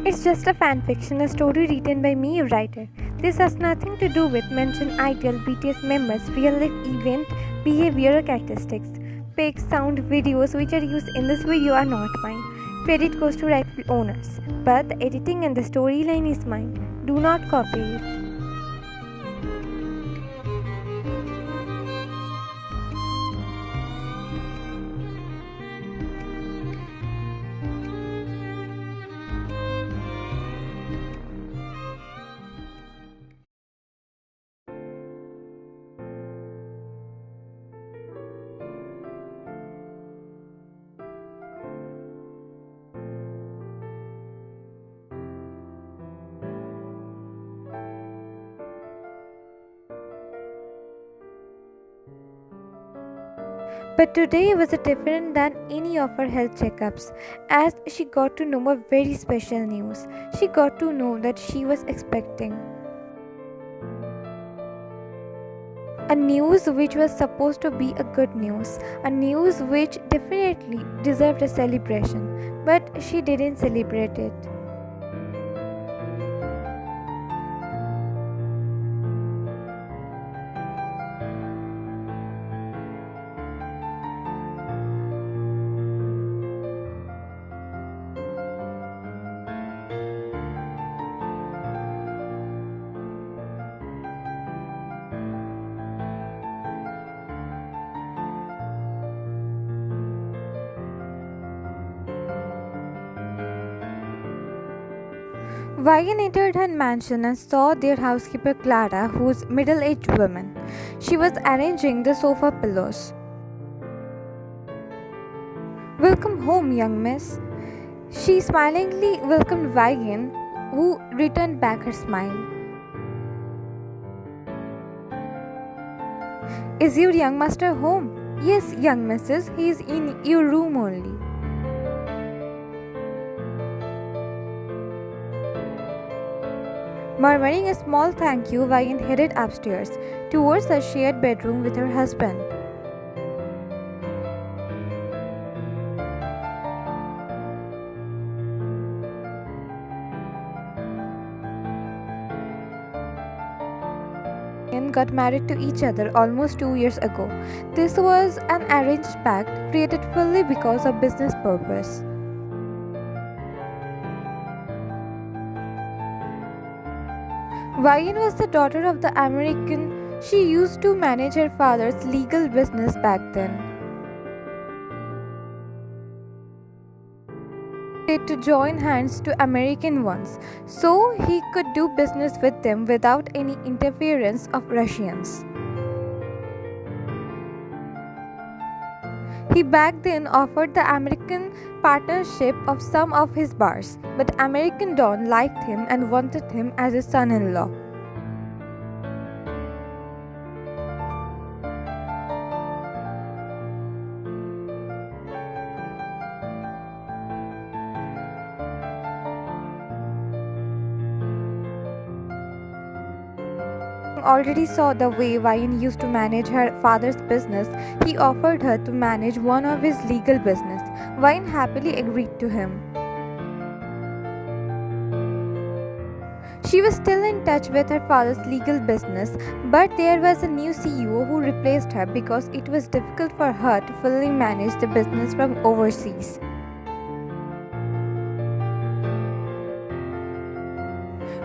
It's just a fanfiction, a story written by me, a writer. This has nothing to do with mentioned ideal BTS members, real life event, behavior or characteristics. Pics, sound, videos which are used in this video are not mine. Credit goes to rightful owners. But the editing and the storyline is mine. Do not copy it. But today was different than any of her health checkups, as she got to know a very special news. She got to know that she was expecting. A news which was supposed to be a good news, a news which definitely deserved a celebration, but she didn't celebrate it. Wayan entered her mansion and saw their housekeeper Clara, who's middle-aged woman. She was arranging the sofa pillows. "Welcome home, young miss." She smilingly welcomed Wayan, who returned back her smile. "Is your young master home?" "Yes, young missus, he is in your room only." Murmuring a small thank you, Wayan headed upstairs, towards her shared bedroom with her husband. Wayan got married to each other almost 2 years ago. This was an arranged pact created fully because of business purpose. Wayan was the daughter of the American. She used to manage her father's legal business back then. To join hands to American ones, so he could do business with them without any interference of Russians. He back then offered the American partnership of some of his bars, but American Don liked him and wanted him as his son-in-law. Already saw the way Wayan used to manage her father's business. He offered her to manage one of his legal business. Wayan happily agreed to him. She was still in touch with her father's legal business, but there was a new CEO who replaced her because it was difficult for her to fully manage the business from overseas.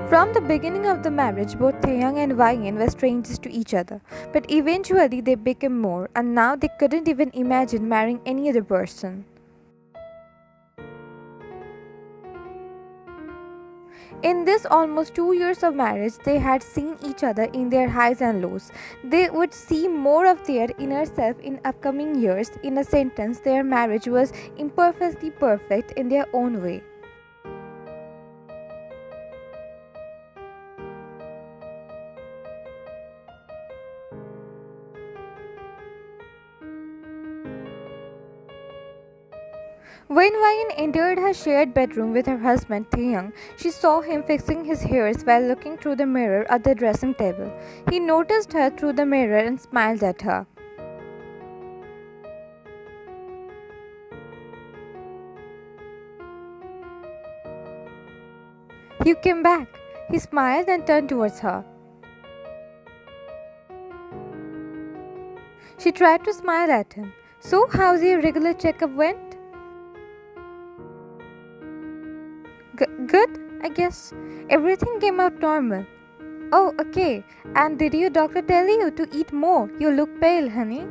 From the beginning of the marriage, both Taehyung and Wayan were strangers to each other, but eventually they became more, and now they couldn't even imagine marrying any other person. In this almost 2 years of marriage, they had seen each other in their highs and lows. They would see more of their inner self in upcoming years. In a sentence, their marriage was imperfectly perfect in their own way. When Wayan entered her shared bedroom with her husband Taehyung, she saw him fixing his hairs while looking through the mirror at the dressing table. He noticed her through the mirror and smiled at her. You came back. He smiled and turned towards her. She tried to smile at him. So, how's your regular checkup went? Good, I guess. Everything came out normal. Oh, okay. And did your doctor tell you to eat more? You look pale, honey.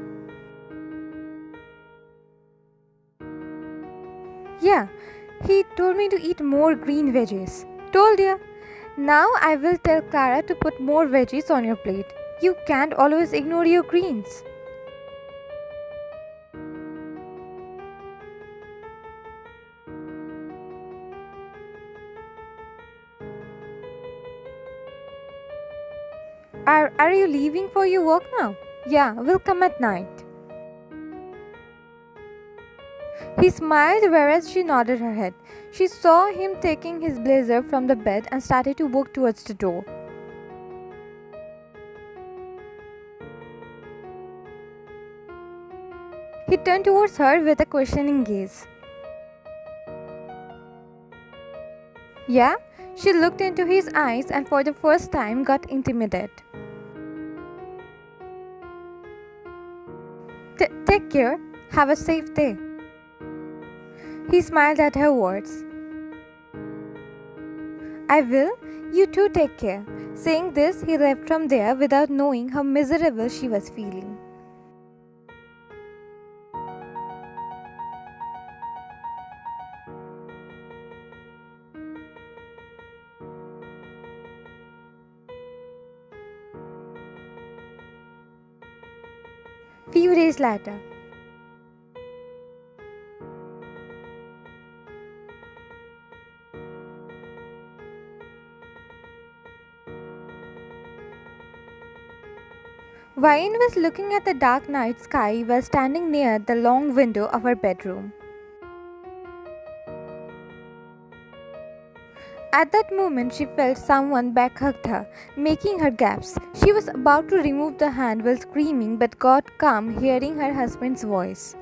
Yeah, he told me to eat more green veggies. Told ya. Now I will tell Clara to put more veggies on your plate. You can't always ignore your greens. Are you leaving for your work now? Yeah, we'll come at night. He smiled whereas she nodded her head. She saw him taking his blazer from the bed and started to walk towards the door. He turned towards her with a questioning gaze. Yeah? She looked into his eyes and for the first time got intimidated. Take care. Have a safe day. He smiled at her words. I will. You too take care. Saying this, he left from there without knowing how miserable she was feeling. Few days later. Vine was looking at the dark night sky while standing near the long window of her bedroom. At that moment, she felt someone backhugged her, making her gasp. She was about to remove the hand while screaming but got calm hearing her husband's voice.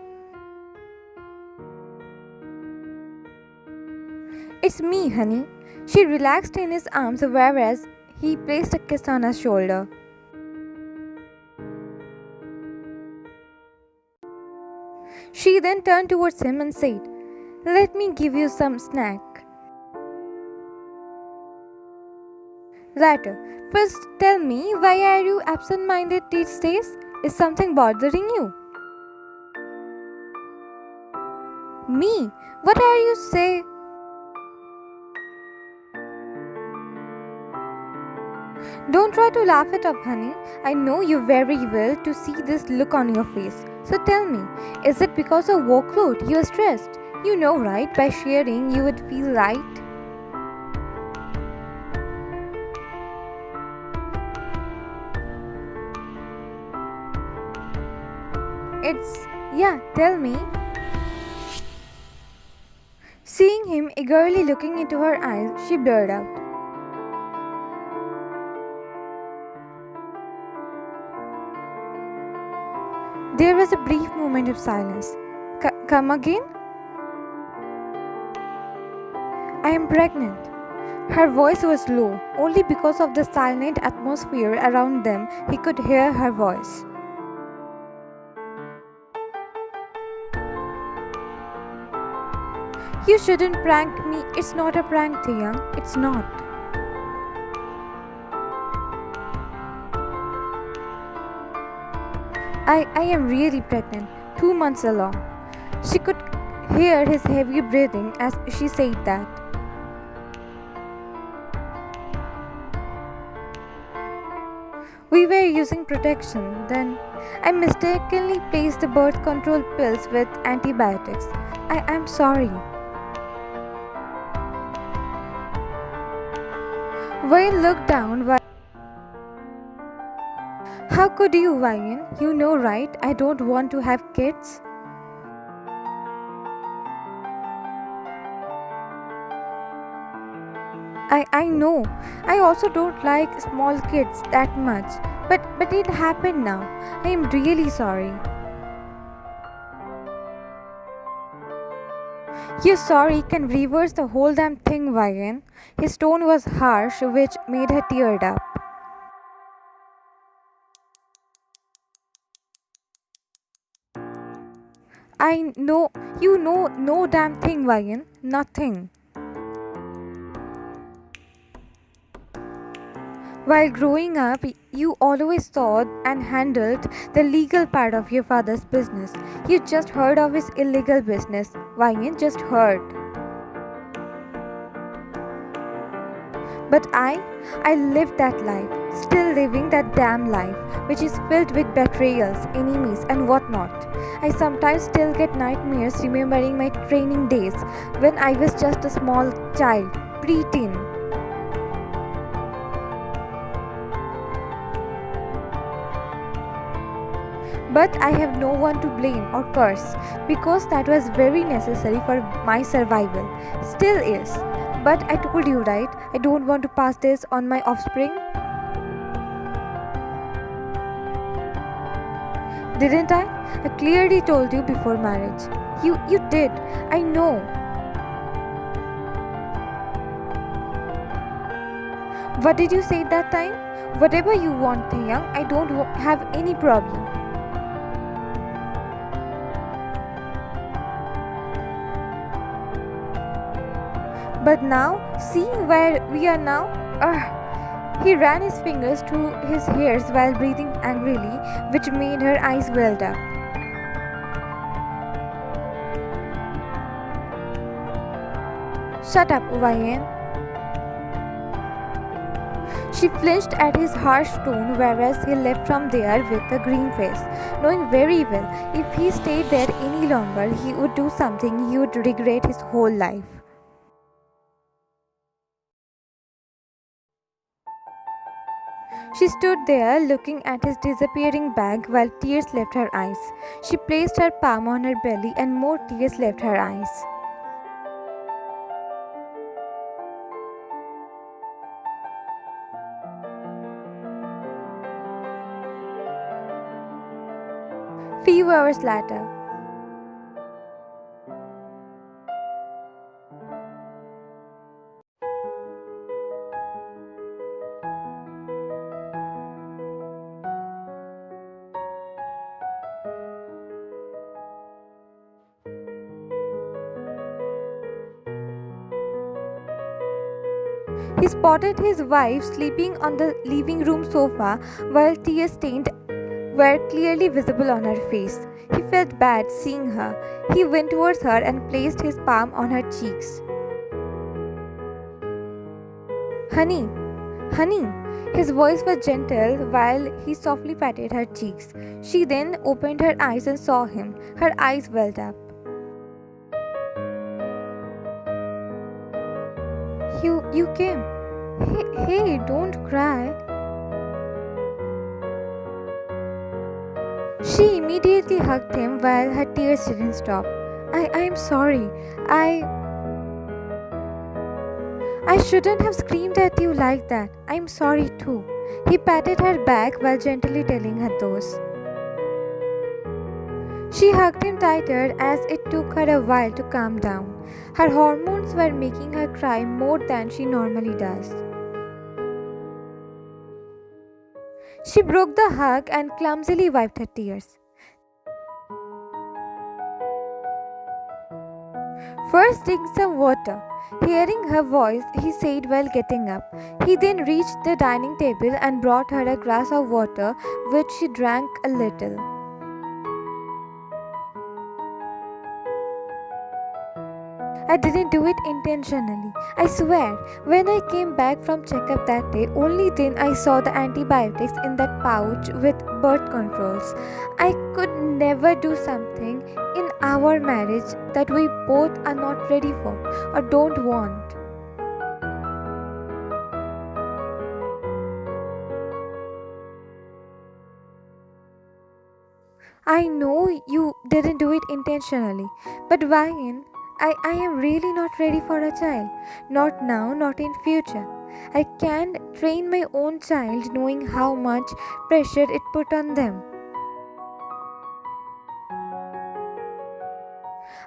It's me, honey. She relaxed in his arms whereas he placed a kiss on her shoulder. She then turned towards him and said, "Let me give you some snack." Later, first tell me, why are you absent-minded these days? Is something bothering you? Me? What are you saying? Don't try to laugh it off, honey. I know you very well to see this look on your face. So tell me, is it because of workload you are stressed? You know, right? By sharing, you would feel light. Yeah, tell me. Seeing him eagerly looking into her eyes, she blurred out. There was a brief moment of silence. Come again? I am pregnant. Her voice was low. Only because of the silent atmosphere around them, he could hear her voice. You shouldn't prank me. It's not a prank, Taehyung. It's not. I am really pregnant. 2 months along. She could hear his heavy breathing as she said that. We were using protection. Then I mistakenly placed the birth control pills with antibiotics. I'm sorry. Vine looked down. How could you, Vine? You know, right? I don't want to have kids. I know. I also don't like small kids that much. But it happened now. I am really sorry. You sorry can reverse the whole damn thing, Wayan. His tone was harsh, which made her teared up. I know, you know, no damn thing, Wayan. Nothing. While growing up, you always thought and handled the legal part of your father's business. You just heard of his illegal business. Wayan just heard. But I lived that life, still living that damn life, which is filled with betrayals, enemies, and whatnot. I sometimes still get nightmares remembering my training days when I was just a small child, preteen. But I have no one to blame or curse because that was very necessary for my survival. Still is. But I told you, right? I don't want to pass this on my offspring. Didn't I? I clearly told you before marriage. You did. I know. What did you say that time? Whatever you want, Taehyung. I don't have any problem. But now, see where we are now? He ran his fingers through his hairs while breathing angrily, which made her eyes welled up. Shut up, Wayan. She flinched at his harsh tone, whereas he left from there with a green face, knowing very well if he stayed there any longer, he would do something he would regret his whole life. She stood there looking at his disappearing bag while tears left her eyes. She placed her palm on her belly and more tears left her eyes. Few hours later. He spotted his wife sleeping on the living room sofa while tears stained were clearly visible on her face. He felt bad seeing her. He went towards her and placed his palm on her cheeks. Honey, honey. His voice was gentle while he softly patted her cheeks. She then opened her eyes and saw him. Her eyes welled up. You came. Hey, don't cry. She immediately hugged him while her tears didn't stop. I am sorry. I shouldn't have screamed at you like that. I'm sorry too. He patted her back while gently telling her those. She hugged him tighter as it took her a while to calm down. Her hormones were making her cry more than she normally does. She broke the hug and clumsily wiped her tears. First, drink some water. Hearing her voice, he said while getting up. He then reached the dining table and brought her a glass of water, which she drank a little. I didn't do it intentionally. I swear, when I came back from checkup that day, only then I saw the antibiotics in that pouch with birth controls. I could never do something in our marriage that we both are not ready for or don't want. I know you didn't do it intentionally, but Ryan, I am really not ready for a child. Not now, not in future. I can't train my own child knowing how much pressure it put on them.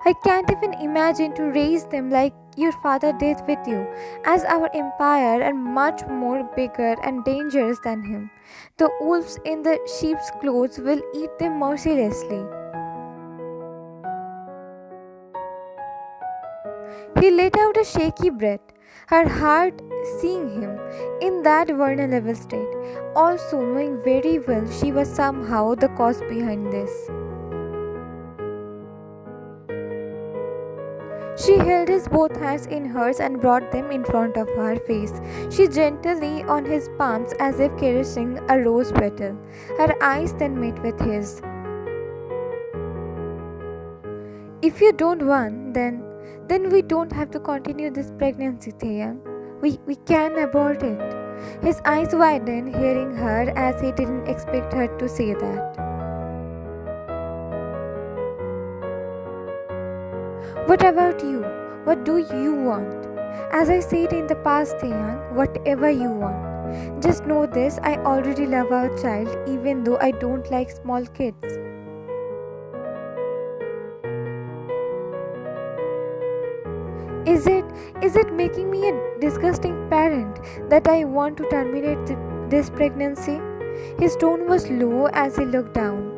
I can't even imagine to raise them like your father did with you, as our empire are much more bigger and dangerous than him. The wolves in the sheep's clothes will eat them mercilessly. He let out a shaky breath, her heart seeing him in that vulnerable state, also knowing very well she was somehow the cause behind this. She held his both hands in hers and brought them in front of her face. She gently on his palms as if caressing a rose petal. Her eyes then met with his. If you don't want, then we don't have to continue this pregnancy, Taehyung. We can abort it. His eyes widened, hearing her as he didn't expect her to say that. What about you? What do you want? As I said in the past, Taehyung, whatever you want. Just know this, I already love our child even though I don't like small kids. Is it making me a disgusting parent that I want to terminate this pregnancy? His tone was low as he looked down.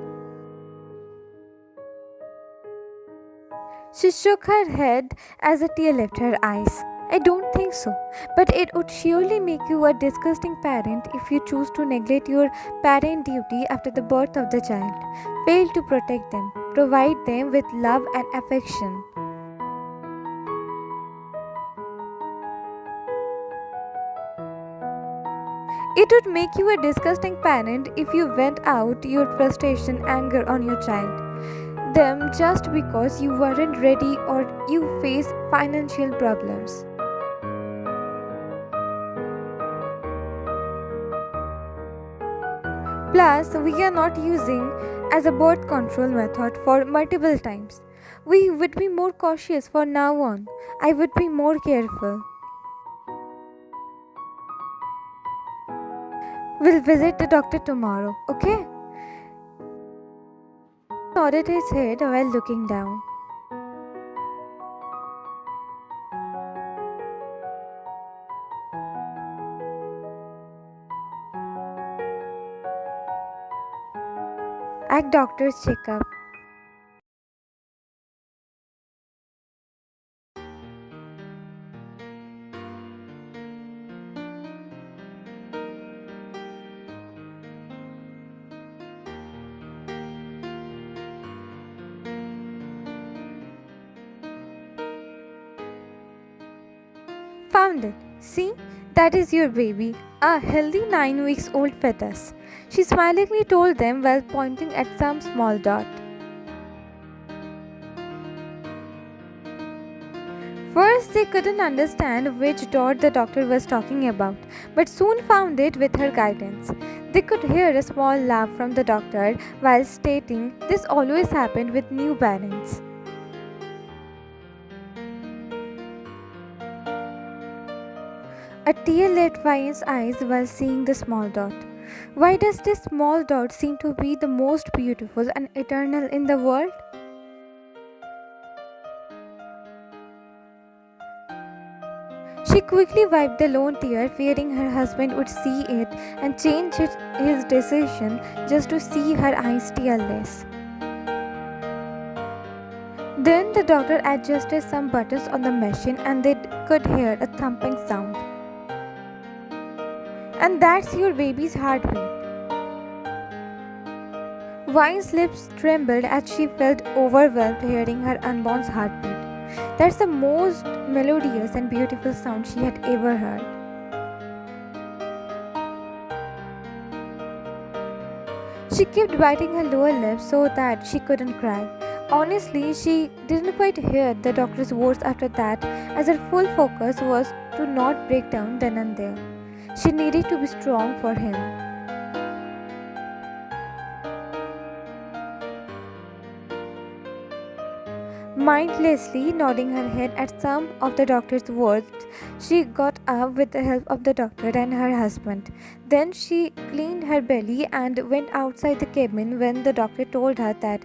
She shook her head as a tear left her eyes. I don't think so, but it would surely make you a disgusting parent if you choose to neglect your parent duty after the birth of the child, fail to protect them, provide them with love and affection. It would make you a disgusting parent if you vent out your frustration, anger on your child. Them just because you weren't ready or you face financial problems. Plus, we are not using as a birth control method for multiple times. We would be more cautious from now on. I would be more careful. We'll visit the doctor tomorrow, okay? He nodded his head while looking down. At doctor's checkup. Found it. See, that is your baby, a healthy 9 weeks old fetus. She smilingly told them while pointing at some small dot. First, they couldn't understand which dot the doctor was talking about, but soon found it with her guidance. They could hear a small laugh from the doctor while stating this always happened with new parents. A tear left Ryan's eyes while seeing the small dot. Why does this small dot seem to be the most beautiful and eternal in the world? She quickly wiped the lone tear, fearing her husband would see it and change his decision just to see her eyes tearless. Then the doctor adjusted some buttons on the machine and they could hear a thumping sound. And that's your baby's heartbeat. Vine's lips trembled as she felt overwhelmed hearing her unborn's heartbeat. That's the most melodious and beautiful sound she had ever heard. She kept biting her lower lip so that she couldn't cry. Honestly, she didn't quite hear the doctor's words after that, as her full focus was to not break down then and there. She needed to be strong for him. Mindlessly nodding her head at some of the doctor's words, she got up with the help of the doctor and her husband. Then she cleaned her belly and went outside the cabin when the doctor told her that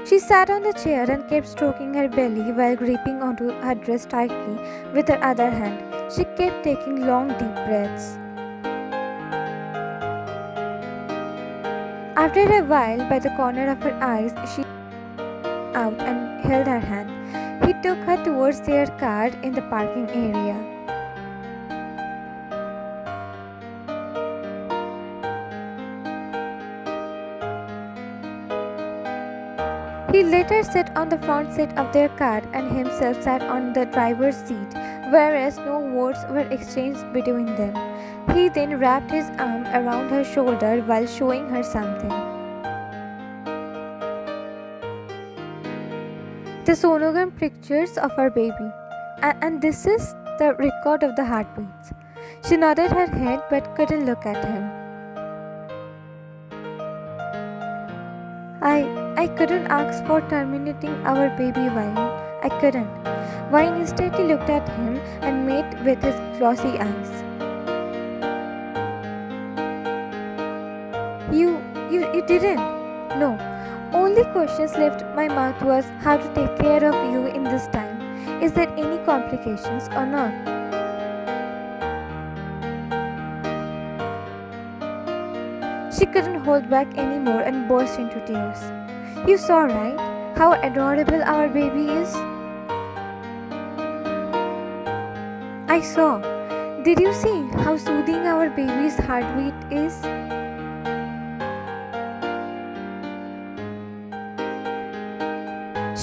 She sat on the chair and kept stroking her belly while gripping onto her dress tightly with her other hand. She kept taking long, deep breaths. After a while, by the corner of her eyes, she out and held her hand. He took her towards their car in the parking area. He let her sit on the front seat of their car and himself sat on the driver's seat, whereas no words were exchanged between them. He then wrapped his arm around her shoulder while showing her something. The sonogram pictures of her baby. And this is the record of the heartbeats. She nodded her head but couldn't look at him. I couldn't ask for terminating our baby, Wine. I couldn't. Wine instantly looked at him and met with his glossy eyes. You didn't? No. Only questions left my mouth was how to take care of you in this time. Is there any complications or not? She couldn't hold back anymore and burst into tears. You saw, right? How adorable our baby is? I saw. Did you see how soothing our baby's heartbeat is?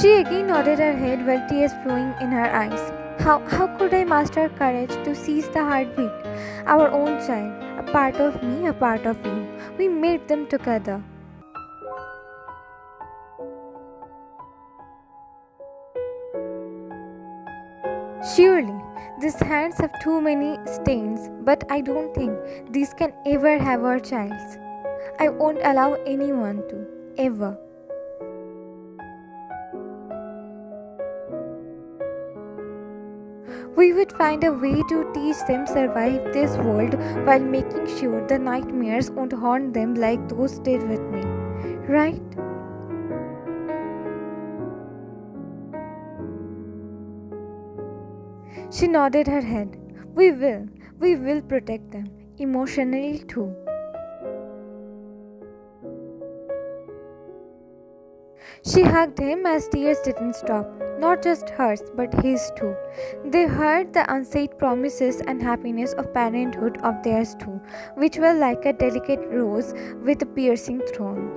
She again nodded her head while tears flowing in her eyes. How could I muster courage to seize the heartbeat? Our own child, a part of me, a part of you. We made them together. Surely, these hands have too many stains, but I don't think these can ever have our child's. I won't allow anyone to, ever. We would find a way to teach them survive this world while making sure the nightmares won't haunt them like those did with me. Right? She nodded her head. We will protect them, emotionally too. She hugged him as tears didn't stop, not just hers but his too. They heard the unsaid promises and happiness of parenthood of theirs too, which were like a delicate rose with a piercing thorn.